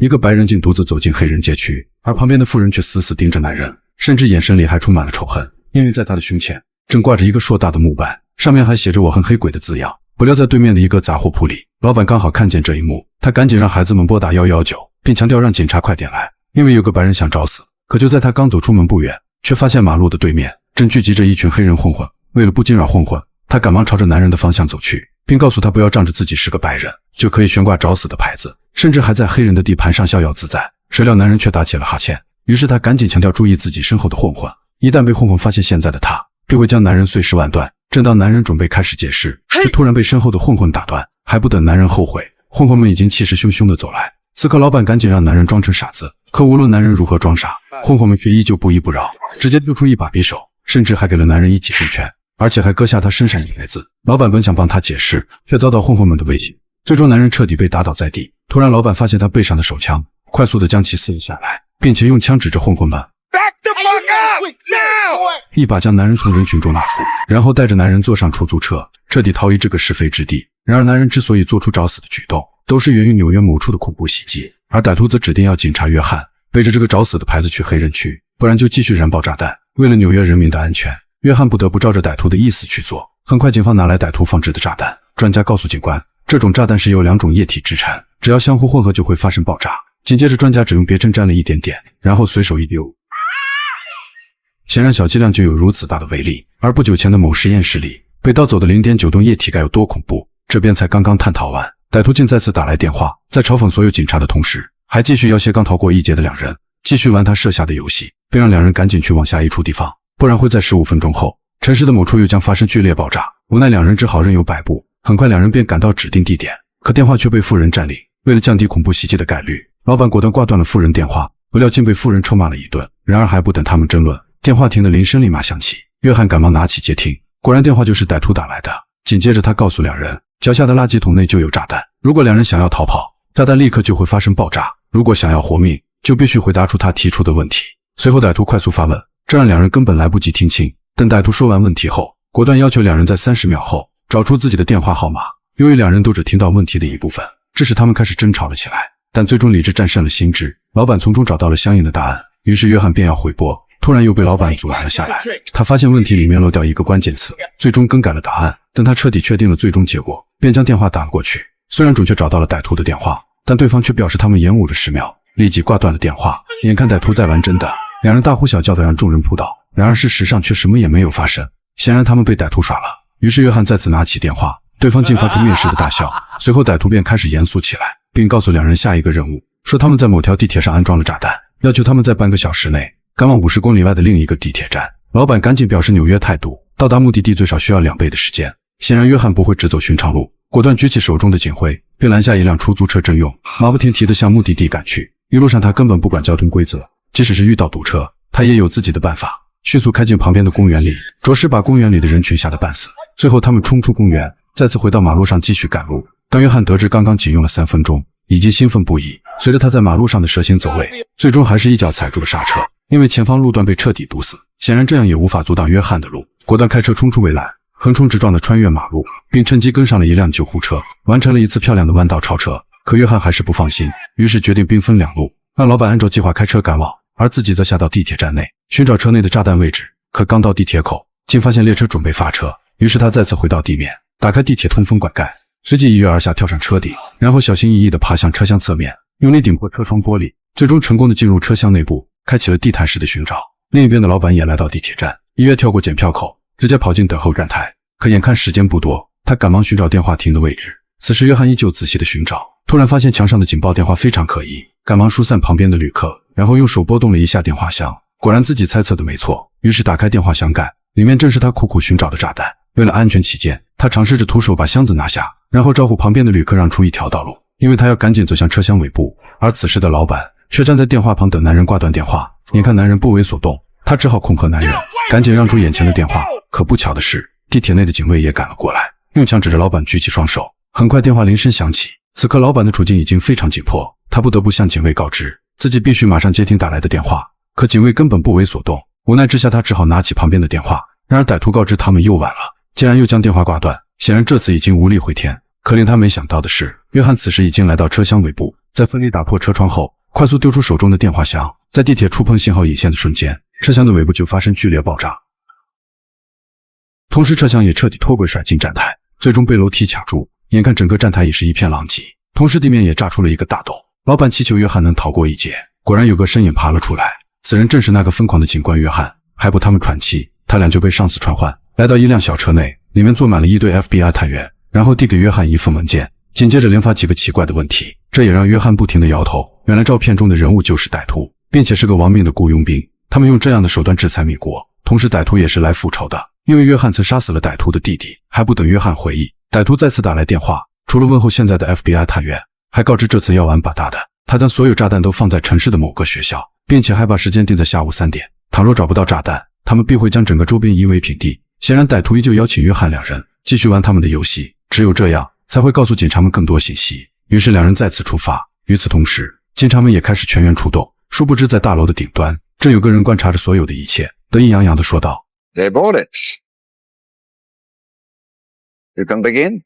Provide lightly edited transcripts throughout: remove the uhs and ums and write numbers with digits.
一个白人竟独自走进黑人街区，而旁边的妇人却死死盯着男人，甚至眼神里还充满了仇恨，因为在他的胸前正挂着一个硕大的木板，上面还写着"我恨黑鬼"的字样。不料在对面的一个杂货铺里，老板刚好看见这一幕，他赶紧让孩子们拨打119，并强调让警察快点来，因为有个白人想找死。可就在他刚走出门不远，却发现马路的对面正聚集着一群黑人混混。为了不惊扰混混，他赶忙朝着男人的方向走去，并告诉他不要仗着自己是个白人就可以悬挂找死的牌子，甚至还在黑人的地盘上逍遥自在。谁料男人却打起了哈欠，于是他赶紧强调注意自己身后的混混，一旦被混混发现现在的他，便会将男人碎尸万段。正当男人准备开始解释，却突然被身后的混混打断。还不等男人后悔，混混们已经气势汹汹地走来。此刻老板赶紧让男人装成傻子，可无论男人如何装傻，混混们却依旧不依不饶，直接丢出一把匕首，甚至还给了男人一记重拳，而且还割下他身上的牌子。老板本想帮他解释，却遭到混混们的威胁，最终男人彻底被打倒在地。突然老板发现他背上的手枪，快速地将其撕了下来，并且用枪指着混混们，一把将男人从人群中拉出，然后带着男人坐上出租车，彻底逃离这个是非之地。然而男人之所以做出找死的举动，都是源于纽约某处的恐怖袭击，而歹徒则指定要警察约翰背着这个找死的牌子去黑人区，不然就继续燃爆炸弹。为了纽约人民的安全，约翰不得不照着歹徒的意思去做。很快警方拿来歹徒放置的炸弹，专家告诉警官，这种炸弹是由2种液体制成，只要相互混合就会发生爆炸。紧接着专家只用别针沾了一点点，然后随手一丢。显然小剂量就有如此大的威力，而不久前的某实验室里被盗走的 0.9 吨液体该有多恐怖。这边才刚刚探讨完，歹徒竟再次打来电话，在嘲讽所有警察的同时，还继续要挟刚逃过一劫的2人继续玩他设下的游戏，并让2人赶紧去往下一处地方，不然会在15分钟后城市的某处又将发生剧烈爆炸。无奈2人只好任由摆布，很快2人便赶到指定地点，可电话却被妇人占领。为了降低恐怖袭击的概率，老板果断挂断了妇人电话，不料竟被妇人臭骂了一顿。然而还不等他们争论，电话亭的铃声立马响起，约翰赶忙拿起接听，果然电话就是歹徒打来的。紧接着他告诉2人，脚下的垃圾桶内就有炸弹，如果2人想要逃跑，炸弹立刻就会发生爆炸，如果想要活命，就必须回答出他提出的问题。随后歹徒快速发问，这让2人根本来不及听清。等歹徒说完问题后，果断要求2人在30秒后找出自己的电话号码。由于2人都只听到问题的一部分，这使他们开始争吵了起来，但最终理智战胜了心智，老板从中找到了相应的答案，于是约翰便要回拨，突然又被老板阻拦了下来。他发现问题里面漏掉一个关键词，最终更改了答案。等他彻底确定了最终结果，便将电话打了过去。虽然准确找到了歹徒的电话，但对方却表示他们延误了10秒，立即挂断了电话。眼看歹徒在玩真的，2人大呼小叫的让众人扑倒，然而事实上却什么也没有发生，显然他们被歹徒耍了。于是约翰再次拿起电话，对方竟发出蔑视的大笑。随后歹徒便开始严肃起来，并告诉2人下一个任务，说他们在某条地铁上安装了炸弹，要求他们在半个小时内赶往50公里外的另一个地铁站。老板赶紧表示纽约态度，到达目的地最少需要2倍的时间。显然约翰不会只走寻常路，果断举起手中的警徽，并拦下一辆出租车征用，马不停蹄地向目的地赶去。一路上他根本不管交通规则，即使是遇到堵车，他也有自己的办法，迅速开进旁边的公园里，着实把公园里的人群吓得半死。最后他们冲出公园，再次回到马路上继续赶路。当约翰得知刚刚仅用了3分钟，已经兴奋不已。随着他在马路上的蛇行走位，最终还是一脚踩住了刹车，因为前方路段被彻底堵死，显然这样也无法阻挡约翰的路，果断开车冲出围栏，横冲直撞地穿越马路，并趁机跟上了一辆救护车，完成了一次漂亮的弯道超车。可约翰还是不放心，于是决定兵分2路，让老板按照计划开车赶往，而自己则下到地铁站内寻找车内的炸弹位置。可刚到地铁口，竟发现列车准备发车，于是他再次回到地面，打开地铁通风管盖，随即一跃而下跳上车顶，然后小心翼翼地爬向车厢侧面，用力顶破车窗玻璃，最终成功地进入车厢内部，开启了地毯式的寻找。另一边的老板也来到地铁站，一跃跳过检票口，直接跑进等候站台。可眼看时间不多，他赶忙寻找电话亭的位置。此时约翰依旧仔细地寻找，突然发现墙上的警报电话非常可疑，赶忙疏散旁边的旅客，然后用手拨动了一下电话箱，果然自己猜测的没错，于是打开电话箱盖，里面正是他苦苦寻找的炸弹。为了安全起见，他尝试着徒手把箱子拿下，然后招呼旁边的旅客让出一条道路，因为他要赶紧走向车厢尾部。而此时的老板却站在电话旁等男人挂断电话，眼看男人不为所动，他只好恐吓男人赶紧让出眼前的电话。可不巧的是，地铁内的警卫也赶了过来，用枪指着老板举起双手。很快电话铃声响起，此刻老板的处境已经非常紧迫，他不得不向警卫告知自己必须马上接听打来的电话。可警卫根本不为所动，无奈之下他只好拿起旁边的电话。然而歹徒告知他们又晚了，竟然又将电话挂断，显然这次已经无力回天。可令他没想到的是，约翰此时已经来到车厢尾部，在奋力打破车窗后，快速丢出手中的电话箱，在地铁触碰信号引线的瞬间，车厢的尾部就发生剧烈爆炸，同时车厢也彻底脱轨甩进站台，最终被楼梯卡住，眼看整个站台已是一片狼藉，同时地面也炸出了一个大洞。老板祈求约翰能逃过一劫，果然有个身影爬了出来，此人正是那个疯狂的警官约翰。还不他们喘气，他俩就被上司传唤，来到一辆小车内，里面坐满了一堆 FBI 探员，然后递给约翰一份文件，紧接着连发几个奇怪的问题，这也让约翰不停地摇头。原来照片中的人物就是歹徒，并且是个亡命的雇佣兵，他们用这样的手段制裁米国，同时歹徒也是来复仇的，因为约翰曾杀死了歹徒的弟弟。还不等约翰回忆，歹徒再次打来电话，除了问候现在的 FBI 探员，还告知这次要玩把大的，他将所有炸弹都放在城市的某个学校，并且还把时间定在下午3点，倘若找不到炸弹，他们必会将整个周边夷为平地。显然歹徒依旧邀请约翰两人继续玩他们的游戏，只有这样才会告诉警察们更多信息。于是两人再次出发，与此同时警察们也开始全员出动，殊不知在大楼的顶端正有个人观察着所有的一切，得意洋洋地说道 They bought it. You can begin.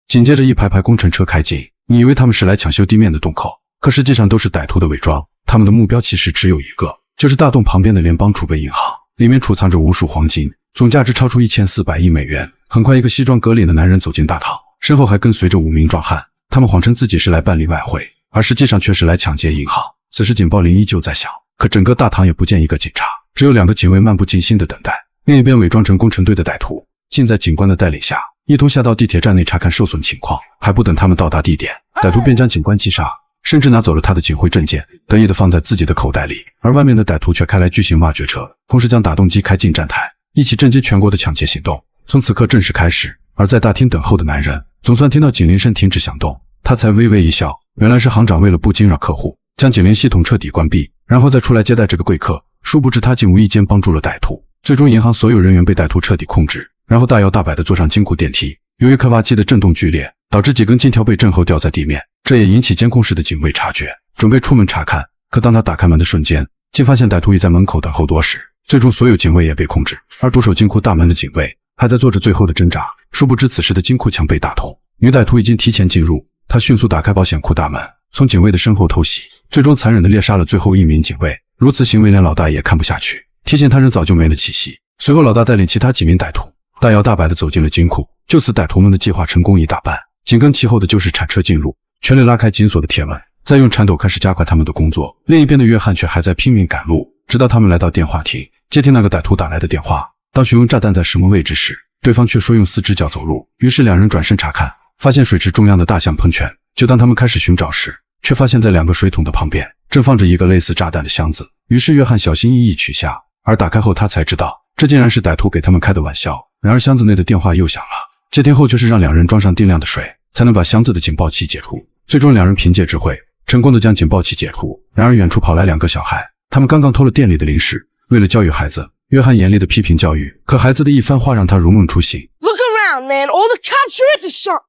紧接着一排排工程车开进，你以为他们是来抢修地面的洞口，可实际上都是歹徒的伪装，他们的目标其实只有一个，就是大洞旁边的联邦储备银行，里面储藏着无数黄金，总价值超出1400亿美元。很快一个西装革领的男人走进大堂，身后还跟随着5名壮汉，他们谎称自己是来办理外汇，而实际上却是来抢劫银行。此时警报铃依旧在响，可整个大堂也不见一个警察，只有2个警卫漫不经心地等待。另一边伪装成工程队的歹徒竟在警官的带领下一同下到地铁站内查看受损情况，还不等他们到达地点，歹徒便将警官击杀，甚至拿走了他的警徽证件，得意地放在自己的口袋里。而外面的歹徒却开来巨型挖掘车，同时将打洞机开进站台，一起震惊全国的抢劫行动从此刻正式开始。而在大厅等候的男人总算听到警铃声停止响动，他才微微一笑，原来是行长为了不惊扰客户，将警铃系统彻底关闭，然后再出来接待这个贵客。殊不知他竟无意间帮助了歹徒，最终银行所有人员被歹徒彻底控制，然后大摇大摆地坐上金库电梯。由于开挖机的震动剧烈，导致几根金条被震后掉在地面，这也引起监控室的警卫察觉，准备出门查看。可当他打开门的瞬间，竟发现歹徒已在门口等候多时，最终所有警卫也被控制，而独守金库大门的警卫还在做着最后的挣扎。殊不知此时的金库墙被打通，女歹徒已经提前进入，她迅速打开保险库大门，从警卫的身后偷袭，最终残忍地猎杀了最后1名警卫。如此行为连老大也看不下去，提醒他人早就没了气息。随后老大带领其他几名歹徒大摇大摆地走进了金库，就此歹徒们的计划成功一大半。紧跟其后的就是铲车进入，全力拉开紧锁的铁门，再用铲斗开始加快他们的工作。另一边的约翰却还在拼命赶路，直到他们来到电话亭，接听那个歹徒打来的电话。当询问炸弹在什么位置时，对方却说用4只脚走路。于是两人转身查看，发现水池中央的大象喷泉。就当他们开始寻找时，却发现在2个水桶的旁边正放着一个类似炸弹的箱子。于是约翰小心翼翼取下，而打开后他才知道这竟然是歹徒给他们开的玩笑。然而箱子内的电话又响了，接听后却是让两人装上定量的水，才能把箱子的警报器解除。最终两人凭借智慧成功地将警报器解除。然而远处跑来2个小孩，他们刚刚偷了店里的零食。为了教育孩子，约翰严厉地批评教育，可孩子的一番话让他如梦初醒。 Look around, man. All the cops are at the shop.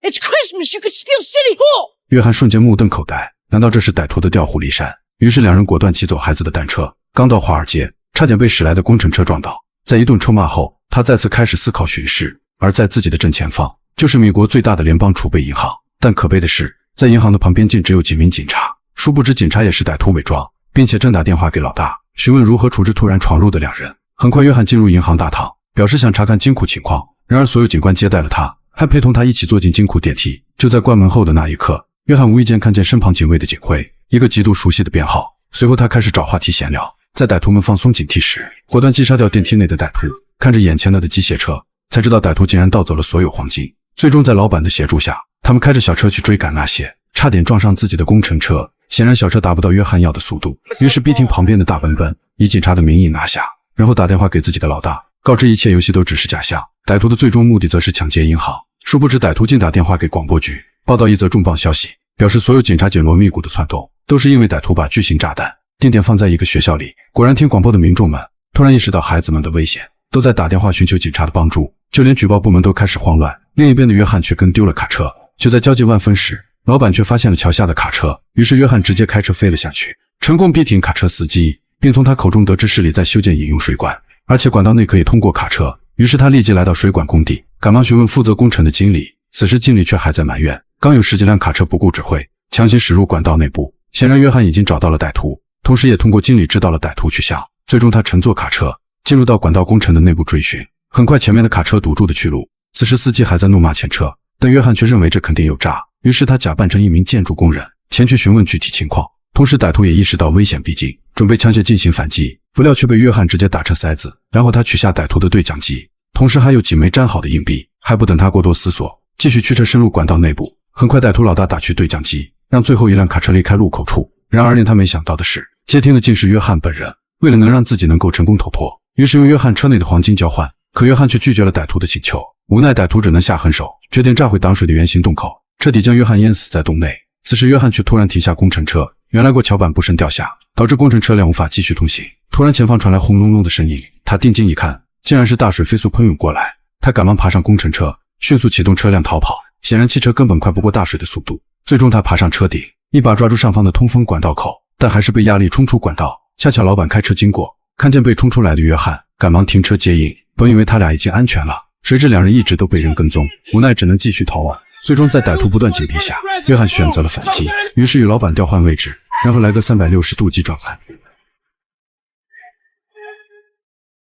It's Christmas. You could steal City Hall. 约翰瞬间目瞪口呆，难道这是歹徒的调虎离山？于是两人果断骑走孩子的单车，刚到华尔街，差点被驶来的工程车撞倒。在一顿臭骂后，他再次开始思考巡视。而在自己的正前方就是美国最大的联邦储备银行，但可悲的是，在银行的旁边竟只有几名警察。殊不知警察也是歹徒伪装，并且正打电话给老大，询问如何处置突然闯入的两人。很快约翰进入银行大堂，表示想查看金库情况，然而所有警官接待了他，还陪同他一起坐进金库电梯。就在关门后的那一刻，约翰无意间看见身旁警卫的警徽，一个极度熟悉的编号。随后他开始找话题闲聊，在歹徒们放松警惕时，果断击杀掉电梯内的歹徒。看着眼前的机械车，才知道歹徒竟然盗走了所有黄金。最终在老板的协助下，他们开着小车去追赶那些差点撞上自己的工程车。显然小车达不到约翰要的速度，于是逼停旁边的大奔奔，以警察的名义拿下，然后打电话给自己的老大，告知一切游戏都只是假象，歹徒的最终目的则是抢劫银行。殊不知歹徒竟打电话给广播局，报道一则重磅消息，表示所有警察紧锣密鼓的窜动，都是因为歹徒把巨型炸弹定点放在一个学校里。果然听广播的民众们突然意识到孩子们的危险，都在打电话寻求警察的帮助，就连举报部门都开始慌乱。另一边的约翰却跟丢了卡车，就在焦急万分时，老板却发现了桥下的卡车，于是约翰直接开车飞了下去，成功逼停卡车司机，并从他口中得知市里在修建饮用水管，而且管道内可以通过卡车。于是他立即来到水管工地，赶忙询问负责工程的经理。此时经理却还在埋怨，刚有10几辆卡车不顾指挥，强行驶入管道内部。显然约翰已经找到了歹徒，同时也通过经理知道了歹徒去向。最终他乘坐卡车进入到管道工程的内部追寻，很快前面的卡车堵住的去路。此时司机还在怒骂前车，但约翰却认为这肯定有诈，于是他假扮成一名建筑工人前去询问具体情况。同时歹徒也意识到危险逼近，准备枪械进行反击，不料却被约翰直接打成筛子。然后他取下歹徒的对讲机，同时还有几枚粘好的硬币。还不等他过多思索，继续驱车深入管道内部。很快歹徒老大打去对讲机，让最后一辆卡车离开路口处。然而令他没想到的是，接听的竟是约翰本人。为了能让自己能够成功逃脱，于是用约翰车内的黄金交换，可约翰却拒绝了歹徒的请求。无奈歹徒只能下狠手，决定炸毁挡水的圆形洞口，彻底将约翰淹死在洞内。此时约翰却突然停下工程车，原来过桥板不慎掉下，导致工程车辆无法继续通行。突然前方传来轰隆隆的声音，他定睛一看，竟然是大水飞速喷涌过来。他赶忙爬上工程车，迅速启动车辆逃跑。显然汽车根本快不过大水的速度。最终他爬上车顶，一把抓住上方的通风管道口，但还是被压力冲出管道。恰巧老板开车经过，看见被冲出来的约翰，赶忙停车接应。本以为他俩已经安全了，谁知两人一直都被人跟踪，无奈只能继续逃亡。最终在歹徒不断紧逼下，约翰选择了反击，于是与老板调换位置，然后来个360度急转弯，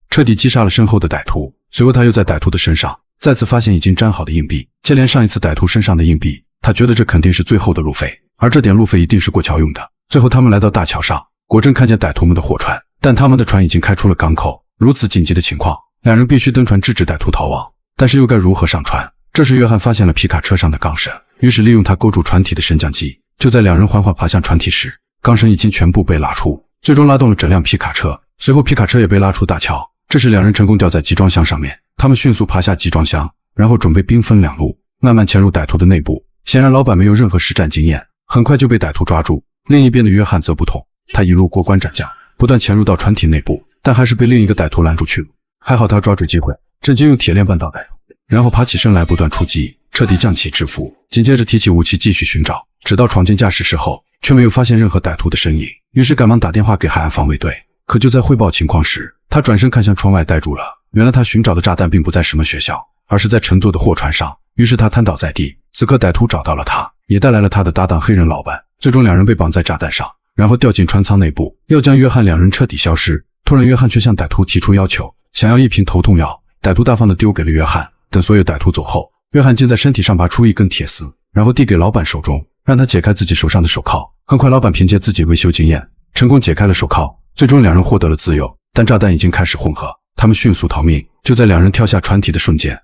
彻底击杀了身后的歹徒。随后他又在歹徒的身上再次发现已经粘好的硬币，接连上一次歹徒身上的硬币，他觉得这肯定是最后的路费，而这点路费一定是过桥用的。最后他们来到大桥上，果真看见歹徒们的货船，但他们的船已经开出了港口。如此紧急的情况，两人必须登船制止歹徒逃亡，但是又该如何上船？这时约翰发现了皮卡车上的钢绳，于是利用它勾住船体的升降机。就在两人缓缓爬向船体时，钢绳已经全部被拉出，最终拉动了整辆皮卡车。随后皮卡车也被拉出大桥。这时两人成功吊在集装箱上面，他们迅速爬下集装箱，然后准备兵分两路，慢慢潜入歹徒的内部。显然老板没有任何实战经验，很快就被歹徒抓住。另一边的约翰则不同，他一路过关斩将，不断潜入到船体内部，但还是被另一个歹徒拦住去路。还好他抓住机会，趁机用铁链绊倒歹徒，然后爬起身来不断出击，彻底将其制服。紧接着提起武器继续寻找，直到闯进驾驶室后，却没有发现任何歹徒的身影，于是赶忙打电话给海岸防卫队。可就在汇报情况时，他转身看向窗外呆住了。原来他寻找的炸弹并不在什么学校，而是在乘坐的货船上。于是他瘫倒在地。此刻歹徒找到了他，也带来了他的搭档黑人老板。最终两人被绑在炸弹上，然后掉进船舱内部，要将约翰两人彻底消失。突然约翰却向歹徒提出要求，想要一瓶头痛药。歹徒大方地丢给了约翰。等所有歹徒走后，约翰竟在身体上拔出一根铁丝，然后递给老板手中，让他解开自己手上的手铐。很快老板凭借自己维修经验，成功解开了手铐。最终两人获得了自由，但炸弹已经开始混合，他们迅速逃命。就在两人跳下船体的瞬间，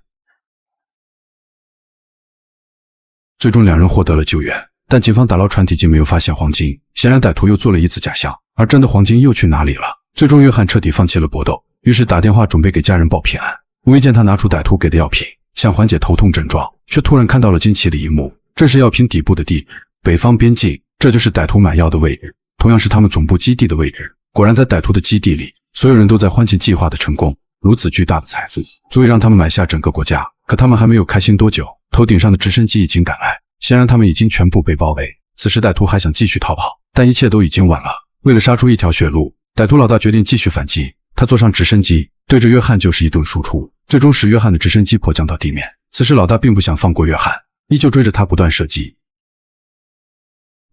最终两人获得了救援，但警方打捞船体竟没有发现黄金。显然歹徒又做了一次假象，而真的黄金又去哪里了？最终约翰彻底放弃了搏斗，于是打电话准备给家人报平安。无意间他拿出歹徒给的药品，想缓解头痛症状，却突然看到了惊奇的一幕，这是药品底部的地址，北方边境，这就是歹徒买药的位置，同样是他们总部基地的位置。果然在歹徒的基地里，所有人都在欢庆计划的成功。如此巨大的财富足以让他们买下整个国家，可他们还没有开心多久，头顶上的直升机已经赶来，显然他们已经全部被包围。此时歹徒还想继续逃跑，但一切都已经晚了。为了杀出一条血路，歹徒老大决定继续反击。他坐上直升机，对着约翰就是一顿输出，最终使约翰的直升机迫降到地面。此时老大并不想放过约翰，依旧追着他不断射击。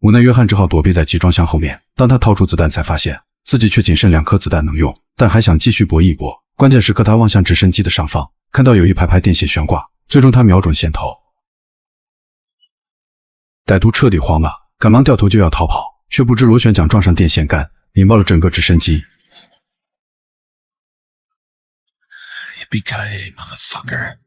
无奈约翰只好躲避在集装箱后面。当他掏出子弹，才发现自己却仅剩2颗子弹能用，但还想继续搏一搏。关键时刻他望向直升机的上方，看到有一排排电线悬挂，最终他瞄准线头。歹徒彻底慌了，赶忙掉头就要逃跑，却不知螺旋桨撞上电线杆，引爆了整个直升机。Yippee-ki-yay, motherfucker.